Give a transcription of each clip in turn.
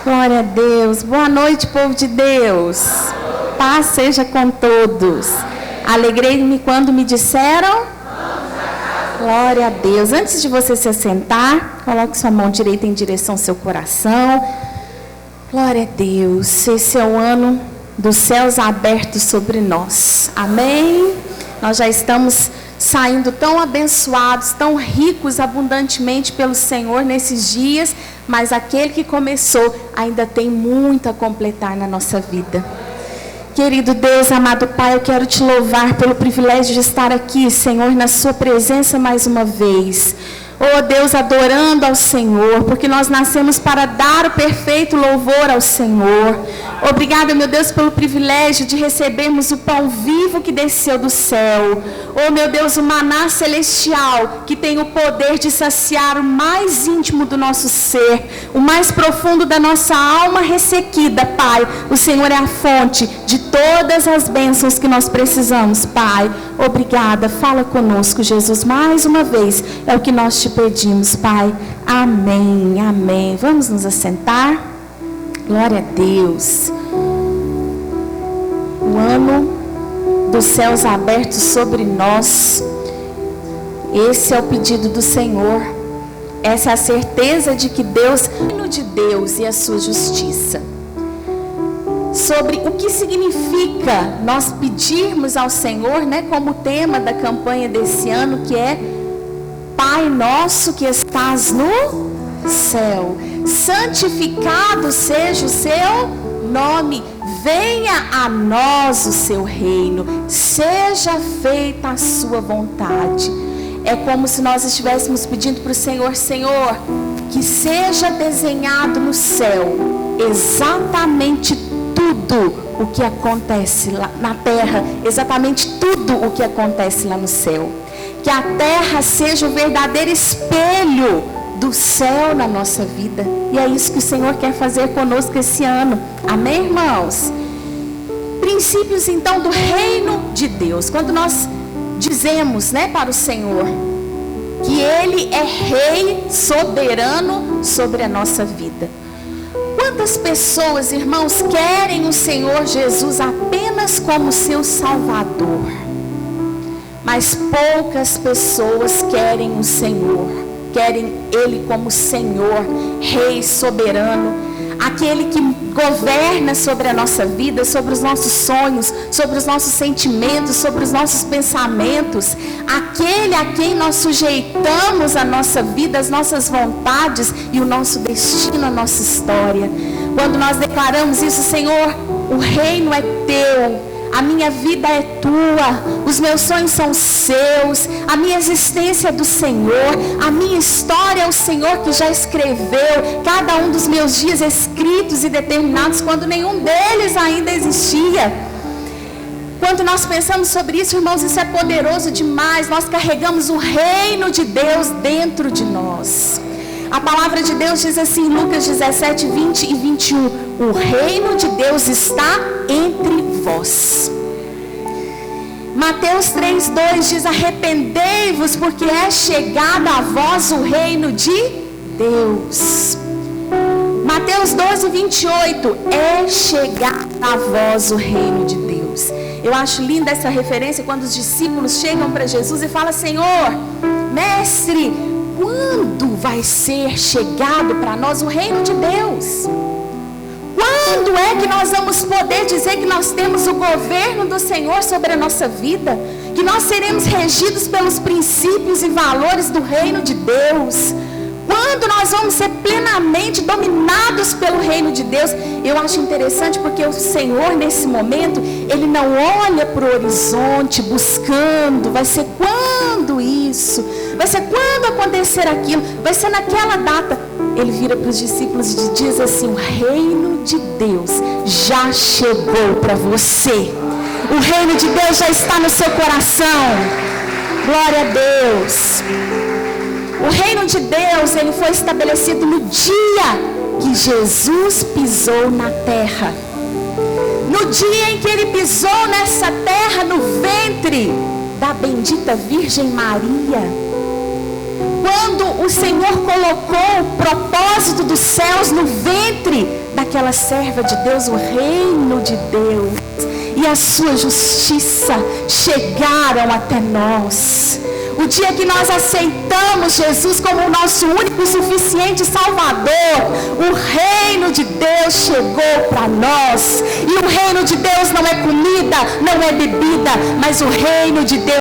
Glória a Deus. Boa noite, povo de Deus. Paz seja com todos. Alegrei-me quando me disseram. Glória a Deus. Antes de você se assentar, coloque sua mão direita em direção ao seu coração. Glória a Deus. Esse é o ano dos céus abertos sobre nós. Amém? Nós já estamos saindo tão abençoados, tão ricos abundantemente pelo Senhor nesses dias, mas aquele que começou ainda tem muito a completar na nossa vida. Querido Deus, amado Pai, eu quero te louvar pelo privilégio de estar aqui, Senhor, na sua presença mais uma vez. Oh Deus, adorando ao Senhor, porque nós nascemos para dar o perfeito louvor ao Senhor. Obrigada, meu Deus, pelo privilégio de recebermos o pão vivo que desceu do céu. Oh meu Deus, o maná celestial, que tem o poder de saciar o mais íntimo do nosso ser, o mais profundo da nossa alma ressequida, Pai. O Senhor é a fonte de todas as bênçãos que nós precisamos, Pai. Obrigada, fala conosco, Jesus, mais uma vez, é o que nós te pedimos, Pai. Amém, amém. Vamos nos assentar. Glória a Deus. O ano dos céus abertos sobre nós. Esse é o pedido do Senhor. Essa é a certeza de que Deus, o reino de Deus e a sua justiça. Sobre o que significa nós pedirmos ao Senhor, né, como tema da campanha desse ano, que é Pai nosso que estás no céu, santificado seja o seu nome, venha a nós o seu reino, seja feita a sua vontade. É como se nós estivéssemos pedindo para o Senhor: Senhor, que seja desenhado no céu exatamente tudo o que acontece lá na terra, exatamente tudo o que acontece lá no céu. Que a terra seja o verdadeiro espelho do céu na nossa vida. E é isso que o Senhor quer fazer conosco esse ano. Amém, irmãos? Princípios, então, do reino de Deus. Quando nós dizemos, né, para o Senhor que Ele é Rei soberano sobre a nossa vida. Quantas pessoas, irmãos, querem o Senhor Jesus apenas como seu Salvador? Mas poucas pessoas querem o Senhor, querem Ele como Senhor, Rei soberano, aquele que governa sobre a nossa vida, sobre os nossos sonhos, sobre os nossos sentimentos, sobre os nossos pensamentos, aquele a quem nós sujeitamos a nossa vida, as nossas vontades e o nosso destino, a nossa história. Quando nós declaramos isso: Senhor, o reino é teu, a minha vida é tua, os meus sonhos são seus, a minha existência é do Senhor, a minha história é o Senhor que já escreveu, cada um dos meus dias escritos e determinados quando nenhum deles ainda existia. Quando nós pensamos sobre isso, irmãos, isso é poderoso demais. Nós carregamos o reino de Deus dentro de nós. A palavra de Deus diz assim, Lucas 17, 20 e 21, o reino de Deus está entre vós. Mateus 3:2 diz: arrependei-vos, porque é chegado a vós o reino de Deus. Mateus 12:28, é chegado a vós o reino de Deus. Eu acho linda essa referência quando os discípulos chegam para Jesus e falam: Senhor, mestre, quando vai ser chegado para nós o reino de Deus? Quando é que nós vamos poder dizer que nós temos o governo do Senhor sobre a nossa vida? Que nós seremos regidos pelos princípios e valores do reino de Deus? Quando nós vamos ser plenamente dominados pelo reino de Deus? Eu acho interessante porque o Senhor, nesse momento, Ele não olha para o horizonte buscando, vai ser quando isso? Vai ser quando acontecer aquilo? Vai ser naquela data? Ele vira para os discípulos e diz assim: o reino de Deus já chegou para você. O reino de Deus já está no seu coração. Glória a Deus. O reino de Deus, ele foi estabelecido no dia que Jesus pisou na terra. No dia em que ele pisou nessa terra, no ventre da bendita Virgem Maria. Quando o Senhor colocou o propósito dos céus no ventre daquela serva de Deus, o reino de Deus e a sua justiça chegaram até nós. O dia que nós aceitamos Jesus como o nosso único e suficiente Salvador, o reino de Deus chegou para nós. E o reino de Deus não é comida, não é bebida, mas o reino de Deus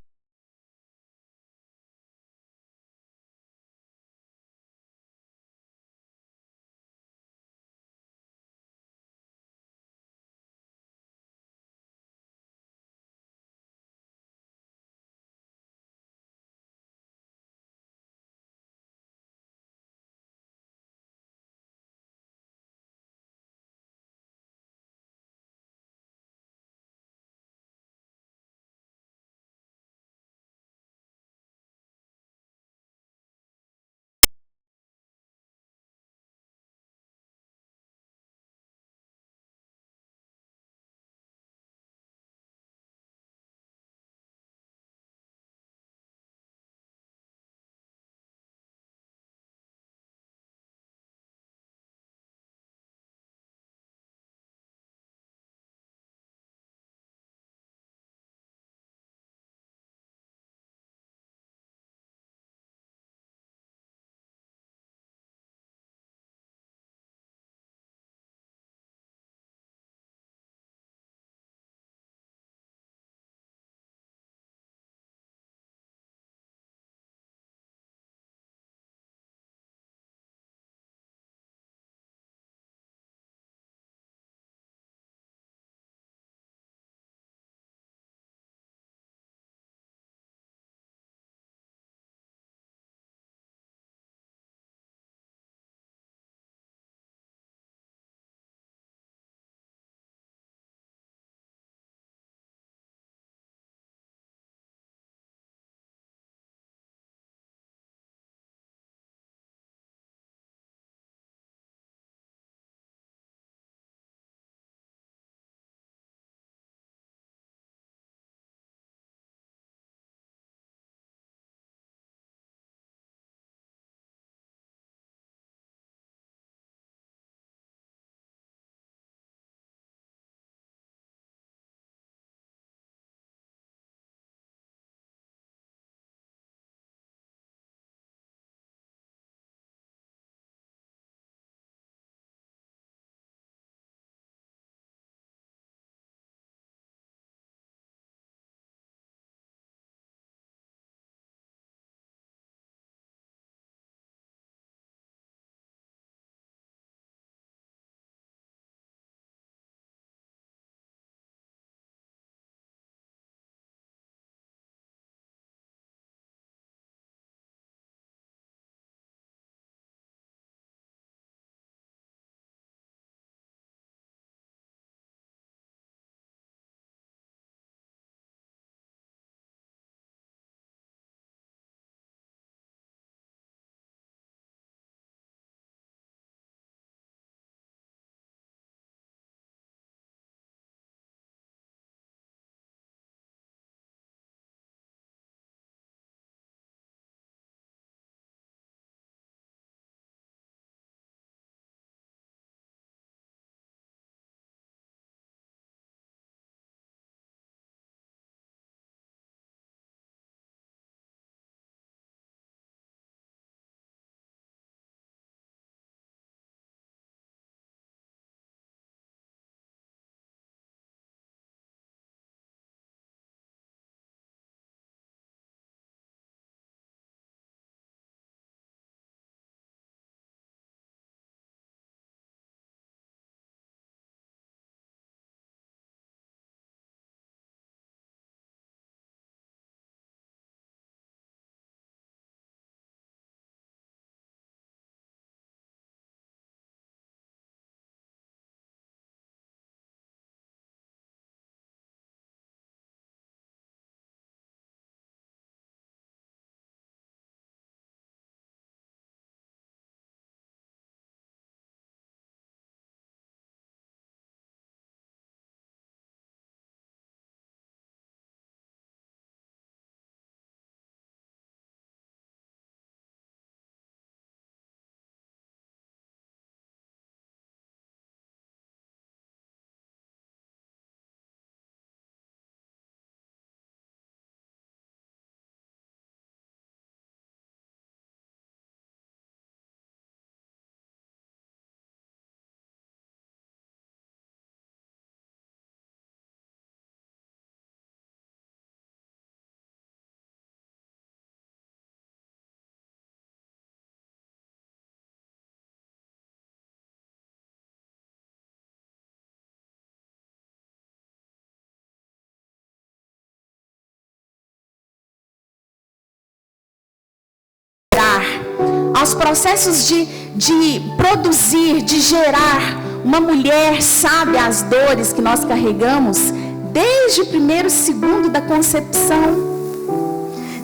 aos processos de produzir, de gerar. Uma mulher sabe as dores que nós carregamos desde o primeiro segundo da concepção.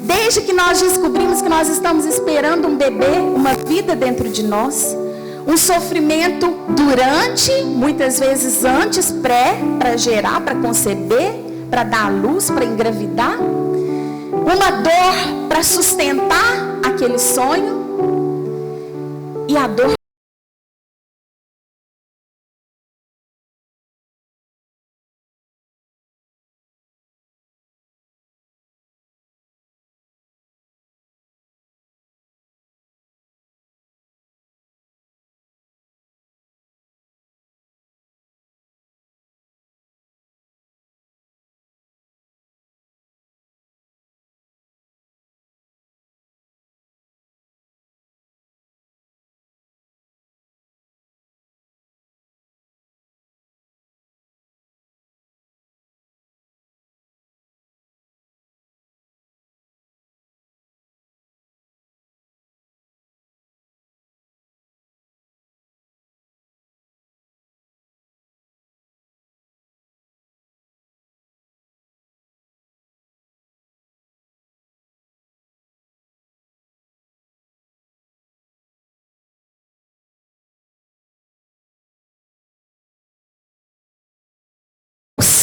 Desde que nós descobrimos que nós estamos esperando um bebê, uma vida dentro de nós. Um sofrimento durante, muitas vezes antes, para gerar, para conceber, para dar à luz, para engravidar. Uma dor para sustentar aquele sonho. E a dor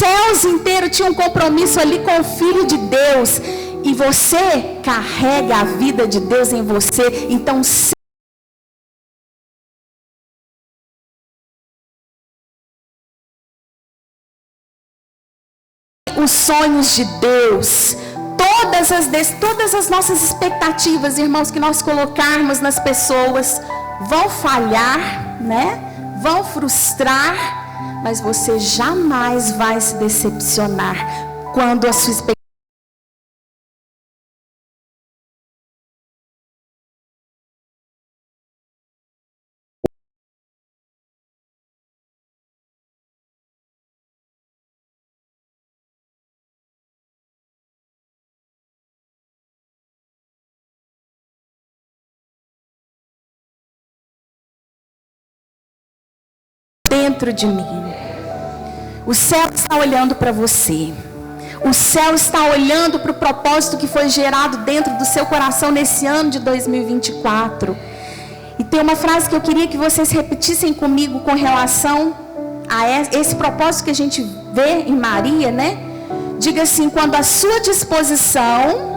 céus inteiro tinha um compromisso ali com o Filho de Deus. E você carrega a vida de Deus em você. Então, os sonhos de Deus, todas as nossas expectativas, irmãos, que nós colocarmos nas pessoas, vão falhar, né? Vão frustrar. Mas você jamais vai se decepcionar quando a sua expectativa. Dentro de mim. O céu está olhando para você. O céu está olhando para o propósito que foi gerado dentro do seu coração nesse ano de 2024. E tem uma frase que eu queria que vocês repetissem comigo com relação a esse propósito que a gente vê em Maria, né? Diga assim: quando a sua disposição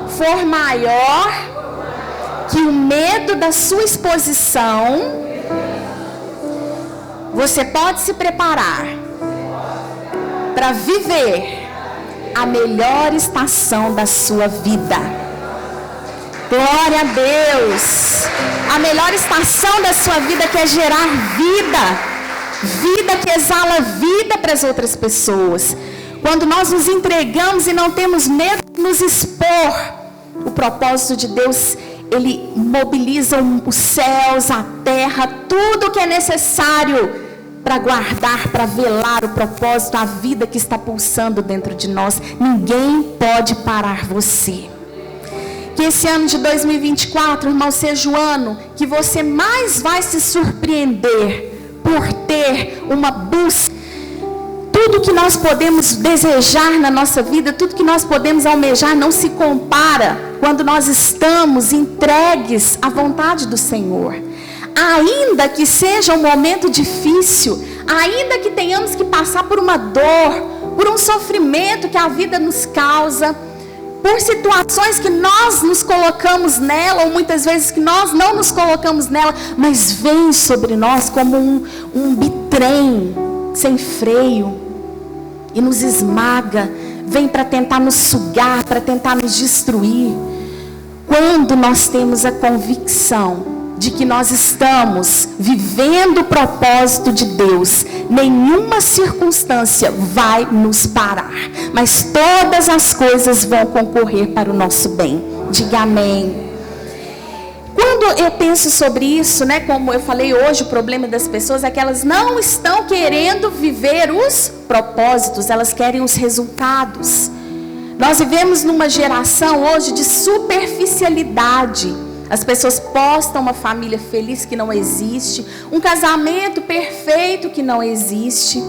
for maior que o medo da sua exposição, você pode se preparar para viver a melhor estação da sua vida. Glória a Deus! A melhor estação da sua vida, que é gerar vida que exala vida para as outras pessoas. Quando nós nos entregamos e não temos medo de nos expor, o propósito de Deus, Ele mobiliza os céus, a terra, tudo que é necessário para guardar, para velar o propósito, a vida que está pulsando dentro de nós. Ninguém pode parar você. Que esse ano de 2024, irmão, seja o ano que você mais vai se surpreender por ter uma busca. Tudo que nós podemos desejar na nossa vida, tudo que nós podemos almejar, não se compara quando nós estamos entregues à vontade do Senhor. Ainda que seja um momento difícil, ainda que tenhamos que passar por uma dor, por um sofrimento que a vida nos causa, por situações que nós nos colocamos nela, ou muitas vezes que nós não nos colocamos nela, mas vem sobre nós como um bitrem sem freio e nos esmaga, vem para tentar nos sugar, para tentar nos destruir. Quando nós temos a convicção de que nós estamos vivendo o propósito de Deus, nenhuma circunstância vai nos parar, mas todas as coisas vão concorrer para o nosso bem. Diga amém. Quando eu penso sobre isso, né, como eu falei hoje, o problema das pessoas é que elas não estão querendo viver os propósitos, elas querem os resultados. Nós vivemos numa geração hoje de superficialidade. As pessoas postam uma família feliz que não existe, um casamento perfeito que não existe,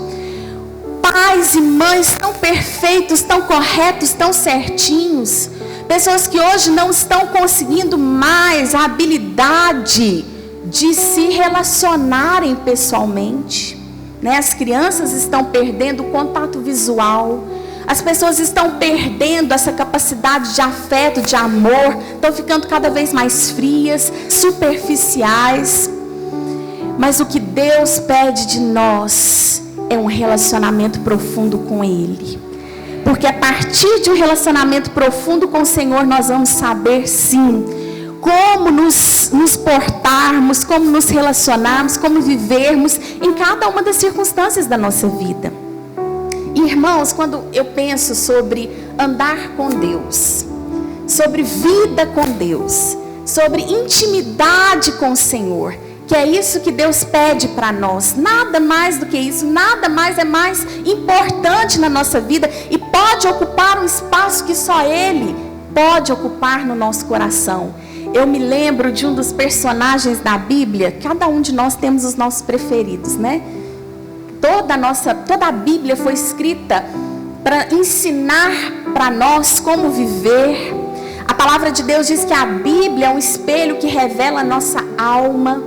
pais e mães tão perfeitos, tão corretos, tão certinhos. Pessoas que hoje não estão conseguindo mais a habilidade de se relacionarem pessoalmente, né? As crianças estão perdendo o contato visual. As pessoas estão perdendo essa capacidade de afeto, de amor. Estão ficando cada vez mais frias, superficiais. Mas o que Deus pede de nós é um relacionamento profundo com Ele. Porque a partir de um relacionamento profundo com o Senhor, nós vamos saber sim como nos portarmos, como nos relacionarmos, como vivermos em cada uma das circunstâncias da nossa vida. Irmãos, quando eu penso sobre andar com Deus, sobre vida com Deus, sobre intimidade com o Senhor, que é isso que Deus pede para nós, nada mais do que isso, nada mais é mais importante na nossa vida e pode ocupar um espaço que só Ele pode ocupar no nosso coração. Eu me lembro de um dos personagens da Bíblia. Cada um de nós temos os nossos preferidos, né? Toda a Bíblia foi escrita para ensinar para nós como viver. A palavra de Deus diz que a Bíblia é um espelho que revela a nossa alma.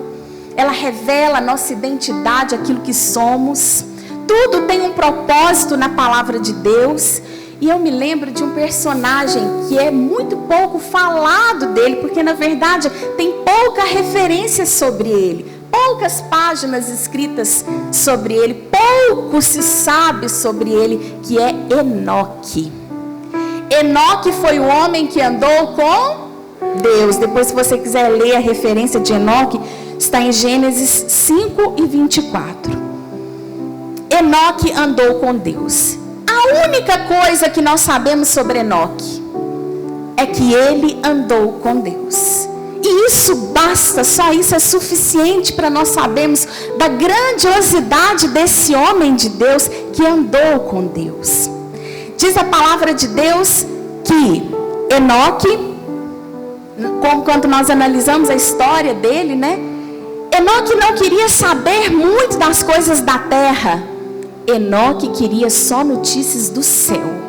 Ela revela a nossa identidade, aquilo que somos. Tudo tem um propósito na palavra de Deus. E eu me lembro de um personagem que é muito pouco falado dele, porque na verdade tem pouca referência sobre ele, poucas páginas escritas sobre ele, pouco se sabe sobre ele, que é Enoque. Enoque foi o homem que andou com Deus. Depois, se você quiser ler a referência de Enoque, está em Gênesis 5:24. Enoque andou com Deus. A única coisa que nós sabemos sobre Enoque é que ele andou com Deus. E isso basta, só isso é suficiente para nós sabermos da grandiosidade desse homem de Deus que andou com Deus. Diz a palavra de Deus que Enoque, quando nós analisamos a história dele, né? Enoque não queria saber muito das coisas da terra. Enoque queria só notícias do céu.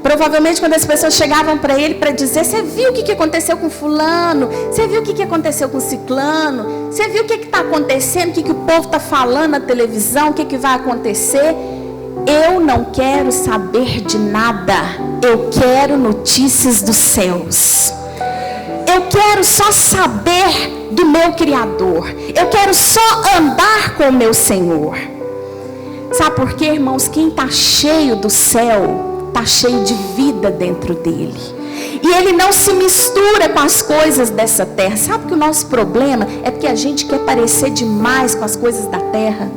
Provavelmente quando as pessoas chegavam para ele para dizer: você viu o que aconteceu com fulano? Você viu o que aconteceu com ciclano? Você viu o que está acontecendo? O que o povo está falando na televisão? O que vai acontecer? Eu não quero saber de nada. Eu quero notícias dos céus. Eu quero só saber do meu Criador. Eu quero só andar com o meu Senhor. Sabe por quê, irmãos? Quem está cheio do céu, está cheio de vida dentro dele. E ele não se mistura com as coisas dessa terra. Sabe que o nosso problema é porque a gente quer parecer demais com as coisas da terra.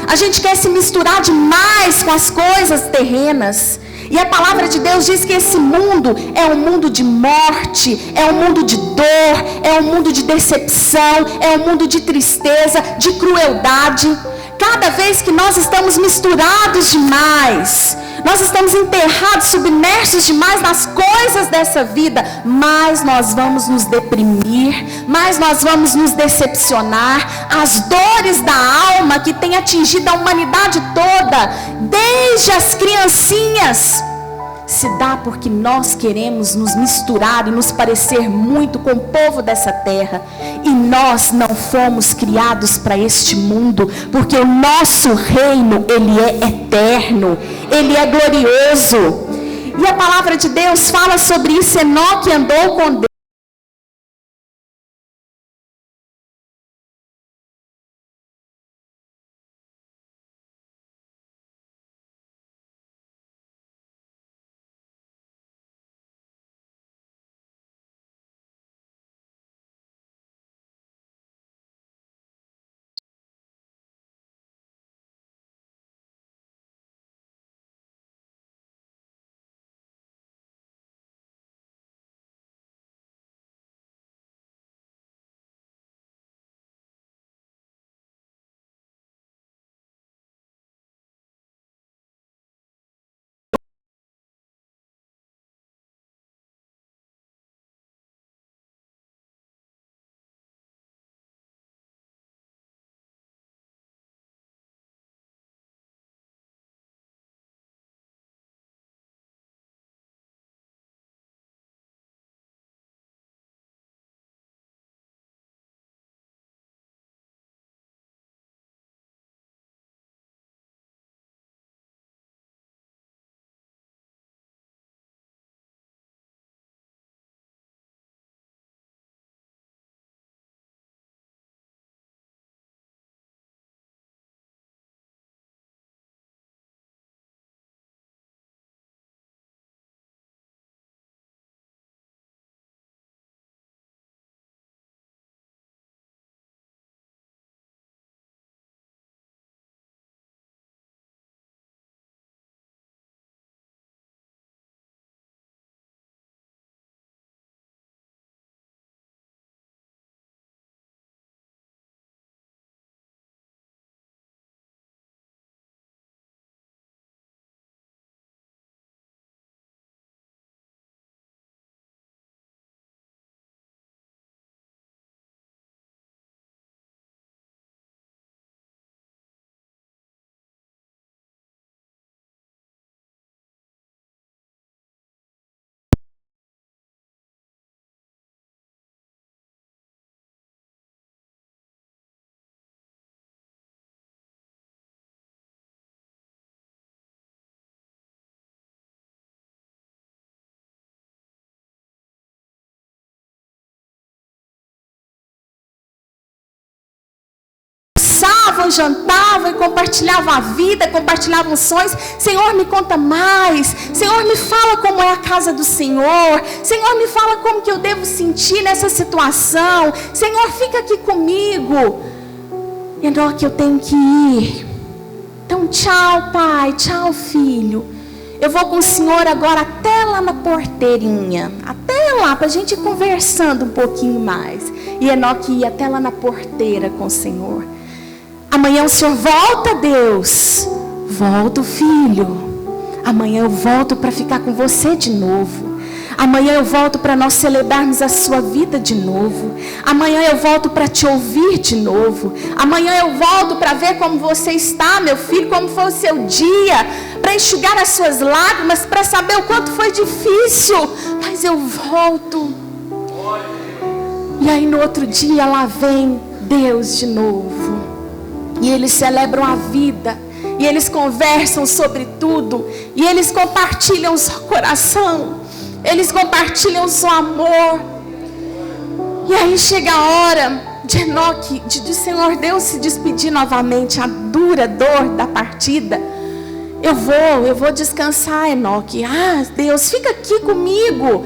A gente quer se misturar demais com as coisas terrenas. E a palavra de Deus diz que esse mundo é um mundo de morte, é um mundo de dor, é um mundo de decepção, é um mundo de tristeza, de crueldade. Cada vez que nós estamos misturados demais, nós estamos enterrados, submersos demais nas coisas dessa vida, mais nós vamos nos deprimir, mais nós vamos nos decepcionar. As dores da alma que tem atingido a humanidade toda, desde as criancinhas, se dá porque nós queremos nos misturar e nos parecer muito com o povo dessa terra. E nós não fomos criados para este mundo, porque o nosso reino, ele é eterno, ele é glorioso. E a palavra de Deus fala sobre isso. Enoque andou com Deus. almoçavam, jantavam e compartilhavam a vida, compartilhavam sonhos. Senhor, me conta mais. Senhor, me fala como é a casa do Senhor. Senhor, me fala como que eu devo sentir nessa situação. Senhor, fica aqui comigo. Enoque, eu tenho que ir. Então, tchau, pai. Tchau, filho. Eu vou com o Senhor agora até lá na porteirinha. Até lá, para a gente ir conversando um pouquinho mais. E Enoque ia até lá na porteira com o Senhor. Amanhã o Senhor volta, Deus. Volto, filho. Amanhã eu volto para ficar com você de novo. Amanhã eu volto para nós celebrarmos a sua vida de novo. Amanhã eu volto para te ouvir de novo. Amanhã eu volto para ver como você está, meu filho, como foi o seu dia, para enxugar as suas lágrimas, para saber o quanto foi difícil. Mas eu volto. E aí no outro dia lá vem Deus de novo. E eles celebram a vida. E eles conversam sobre tudo. E eles compartilham o seu coração. Eles compartilham o seu amor. E aí chega a hora de Enoque, de Senhor Deus se despedir novamente. A dura dor da partida. Eu vou descansar, Enoque. Ah, Deus, fica aqui comigo.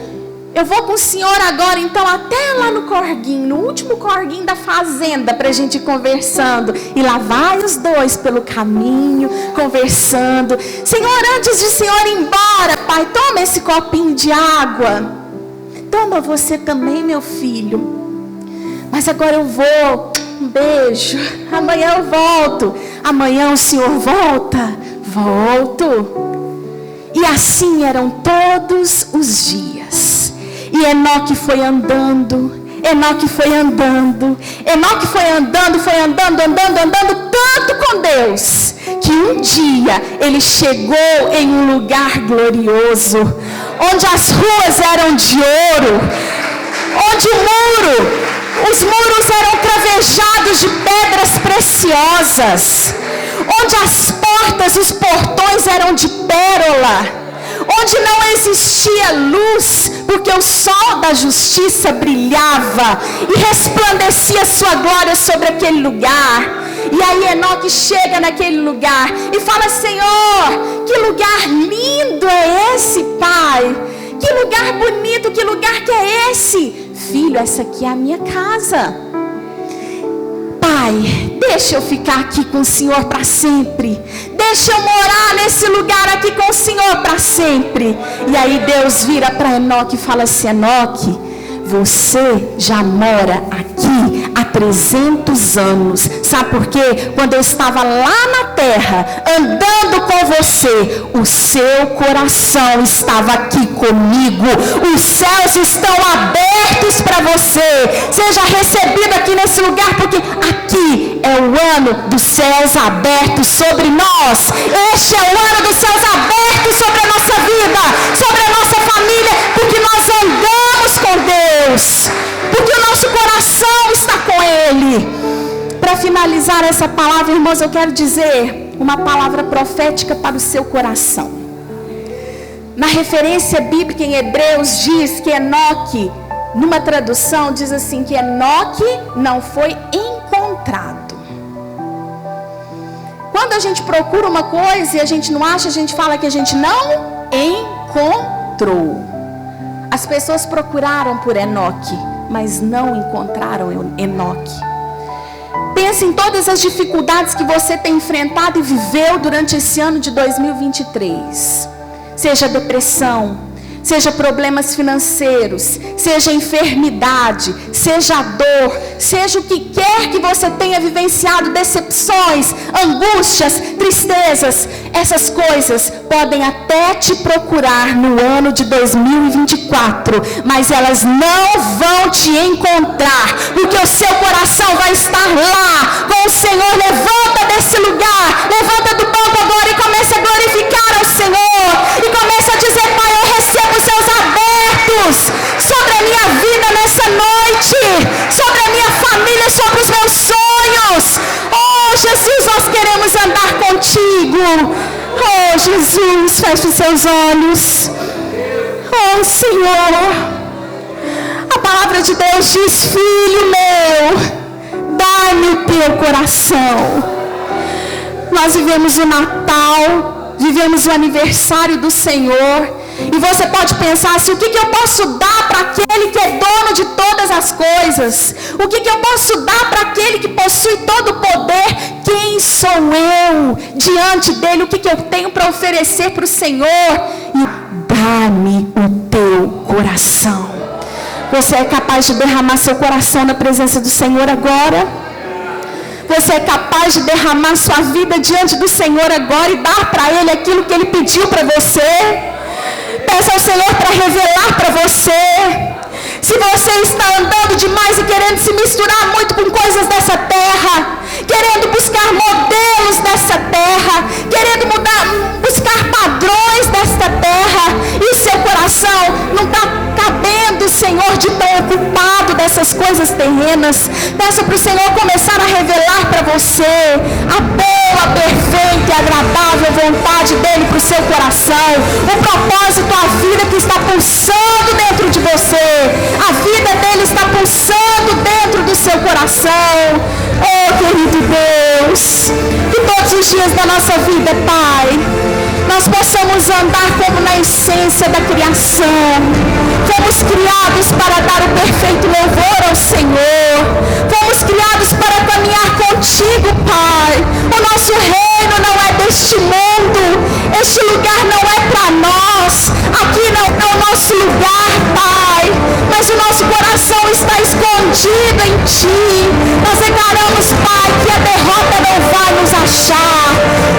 Eu vou com o Senhor agora, então, até lá no corguinho, no último corguinho da fazenda, para a gente ir conversando. E lá vai os dois pelo caminho, conversando. Senhor, antes de o Senhor ir embora, pai, toma esse copinho de água. Toma você também, meu filho. Mas agora eu vou. Um beijo. Amanhã eu volto. Amanhã o Senhor volta. Volto. E assim eram todos os dias. E Enoque foi andando, Enoque foi andando, Enoque foi andando, andando tanto com Deus, que um dia ele chegou em um lugar glorioso, onde as ruas eram de ouro, onde os muros eram cravejados de pedras preciosas, onde as portas, os portões eram de pérola, onde não existia luz, porque o sol da justiça brilhava e resplandecia sua glória sobre aquele lugar. E aí Enoque chega naquele lugar e fala: Senhor, que lugar lindo é esse, pai? Que lugar bonito, que lugar que é esse? Filho, essa aqui é a minha casa. Pai, deixa eu ficar aqui com o Senhor para sempre. Deixa eu morar nesse lugar aqui com o Senhor para sempre. E aí Deus vira para Enoque e fala assim: Enoque, você já mora aqui há 300 anos. Sabe por quê? Quando eu estava lá na terra, andando com você, o seu coração estava aqui comigo. Os céus estão abertos para você. Seja recebido aqui nesse lugar, porque aqui é o ano dos céus abertos sobre nós. Este é o ano dos céus abertos sobre a nossa vida, sobre a nossa família, porque nós andamos com Deus, porque o nosso coração está com Ele. Para finalizar essa palavra, irmãos, eu quero dizer uma palavra profética para o seu coração. Na referência bíblica em Hebreus diz que Enoque, numa tradução diz assim, que Enoque não foi encontrado. Quando a gente procura uma coisa e a gente não acha, a gente fala que a gente não encontrou. As pessoas procuraram por Enoque, mas não encontraram Enoque. Pense em todas as dificuldades que você tem enfrentado e viveu durante esse ano de 2023. Seja depressão, seja problemas financeiros, seja enfermidade, seja dor, seja o que quer que você tenha vivenciado, decepções, angústias, tristezas, essas coisas podem até te procurar no ano de 2024, mas elas não vão te encontrar, porque o seu coração vai estar lá com o Senhor. Levanta desse lugar, levanta do banco agora e começa a glorificar ao Senhor, e começa a dizer: Pai, eu recebo os céus abertos sobre a minha vida nessa noite, sobre a minha família, sobre os meus sonhos. Oh Jesus, nós queremos andar contigo. Oh Jesus, feche os seus olhos. Oh Senhor, a palavra de Deus diz: filho meu, dá-me o teu coração. Nós vivemos o Natal, vivemos o aniversário do Senhor. E você pode pensar assim: o que eu posso dar para aquele que é dono de todas as coisas? O que eu posso dar para aquele que possui todo o poder? Quem sou eu diante dele? O que eu tenho para oferecer para o Senhor? E dá-me o teu coração. Você é capaz de derramar seu coração na presença do Senhor agora? Você é capaz de derramar sua vida diante do Senhor agora e dar para Ele aquilo que Ele pediu para você? Peça ao Senhor para revelar para você. Se você está andando demais e querendo se misturar muito com coisas dessa terra, querendo buscar modelos dessa terra, querendo buscar padrões desta terra, e seu coração não está cabendo, Senhor, de tão ocupado dessas coisas terrenas, peça para o Senhor começar a revelar para você a boa, perfeita e agradável vontade dele para o seu coração, o propósito, a vida que está pulsando dentro de você. A vida dele está pulsando dentro do seu coração. Oh, querido Deus, que todos os dias da nossa vida, Pai, nós possamos andar como na essência da criação. Fomos criados para dar o perfeito louvor ao Senhor. Fomos criados para caminhar contigo, Pai. O nosso reino não é deste mundo. Este lugar não é para nós. Aqui não é o nosso lugar, Pai. Mas o nosso coração está escondido em Ti. Nós declaramos, Pai, que a derrota não vai nos achar,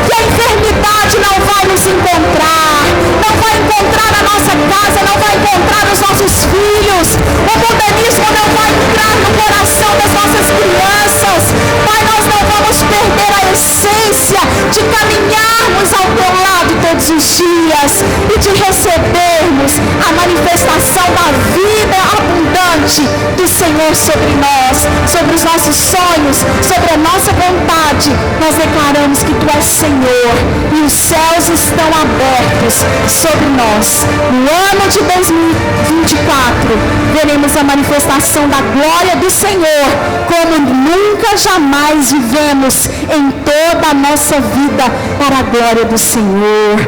que a enfermidade não vai nos encontrar, não vai encontrar a nossa casa, não vai encontrar os nossos filhos. O mundanismo não vai entrar no coração das nossas crianças. Pai, nós não vamos perder a essência de caminharmos ao Teu lado todos os dias e de recebermos a manifestação da vida abundante do Senhor sobre nós, sobre os nossos sonhos, sobre a nossa vontade. Nós declaramos que Tu és Senhor e os céus estão abertos sobre nós. No ano de 2024 veremos a manifestação da glória do Senhor como nunca jamais vivemos em toda a nossa vida, para a glória do Senhor.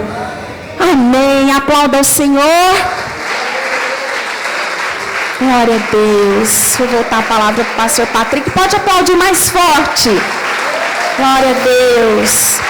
Amém. Aplauda ao Senhor. Glória a Deus. Vou voltar a palavra para o pastor Patrick. Pode aplaudir mais forte. Glória a Deus.